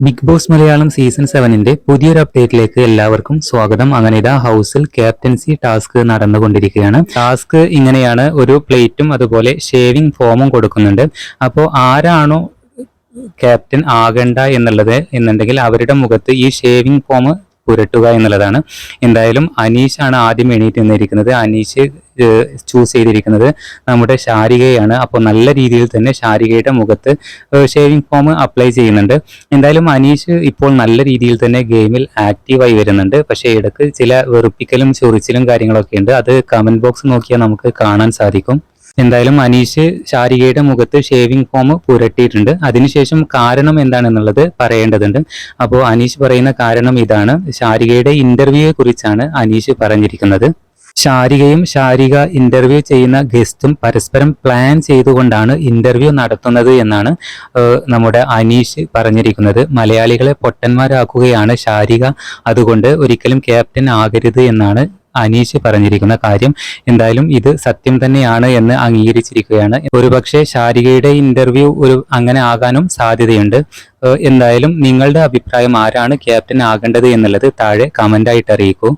Big boss Malayalam season 7ന്റെ പുതിയൊരു അപ്ഡേറ്റിലേക്ക് എല്ലാവർക്കും സ്വാഗതം. അങ്ങനെ ഇതാ ഹൗസിൽ ക്യാപ്റ്റൻസി ടാസ്ക് നടന്നുകൊണ്ടിരിക്കുകയാണ്. ടാസ്ക് ഇങ്ങനെയാണ്, ഒരു പ്ലേറ്റും അതുപോലെ ഷേവിംഗ് ഫോമും കൊടുക്കുന്നുണ്ട്. അപ്പോൾ ആരാണോ ക്യാപ്റ്റൻ ആകണ്ട എന്നുണ്ടെങ്കിൽ അവരുടെ മുഖത്ത് ഈ ഷേവിംഗ് ഫോം പുരട്ടുക എന്നുള്ളതാണ്. എന്തായാലും അനീഷാണ് ആദ്യം എണീറ്റ് നിന്നിരിക്കുന്നത്. അനീഷ് ചൂസ് ചെയ്തിരിക്കുന്നത് നമ്മുടെ ശാരികയാണ്. അപ്പോൾ നല്ല രീതിയിൽ തന്നെ ശാരികയുടെ മുഖത്ത് ഷേവിംഗ് ഫോം അപ്ലൈ ചെയ്യുന്നുണ്ട്. എന്തായാലും അനീഷ് ഇപ്പോൾ നല്ല രീതിയിൽ തന്നെ ഗെയിമിൽ ആക്റ്റീവായി വരുന്നുണ്ട്. പക്ഷേ ഇടയ്ക്ക് ചില വെറുപ്പിക്കലും ചൊറിച്ചിലും കാര്യങ്ങളൊക്കെ ഉണ്ട്. അത് കമന്റ് ബോക്സ് നോക്കിയാൽ നമുക്ക് കാണാൻ സാധിക്കും. എന്തായാലും അനീഷ് ശാരികയുടെ മുഖത്ത് ഷേവിംഗ് ഫോം പുരട്ടിയിട്ടുണ്ട്. അതിനുശേഷം കാരണം എന്താണെന്നുള്ളത് പറയേണ്ടതുണ്ട്. അപ്പോൾ അനീഷ് പറയുന്ന കാരണം ഇതാണ്. ശാരികയുടെ ഇന്റർവ്യൂയെ കുറിച്ചാണ് അനീഷ് പറഞ്ഞിരിക്കുന്നത്. ശാരികയും ശാരിക ഇന്റർവ്യൂ ചെയ്യുന്ന ഗസ്റ്റും പരസ്പരം പ്ലാൻ ചെയ്തുകൊണ്ടാണ് ഇന്റർവ്യൂ നടത്തുന്നത് എന്നാണ് നമ്മുടെ അനീഷ് പറഞ്ഞിരിക്കുന്നത്. മലയാളികളെ പൊട്ടന്മാരാക്കുകയാണ് ശാരിക, അതുകൊണ്ട് ഒരിക്കലും ക്യാപ്റ്റൻ ആകരുത് എന്നാണ് അനീഷ് പറഞ്ഞിരിക്കുന്ന കാര്യം. എന്തായാലും ഇത് സത്യം തന്നെയാണ് എന്ന് അംഗീകരിച്ചിരിക്കുകയാണ്. ഒരുപക്ഷെ ശാരികയുടെ ഇന്റർവ്യൂ അങ്ങനെ ആകാനും സാധ്യതയുണ്ട്. എന്തായാലും നിങ്ങളുടെ അഭിപ്രായം, ആരാണ് ക്യാപ്റ്റൻ ആകേണ്ടത് എന്നുള്ളത് താഴെ കമന്റായിട്ട് അറിയിക്കൂ.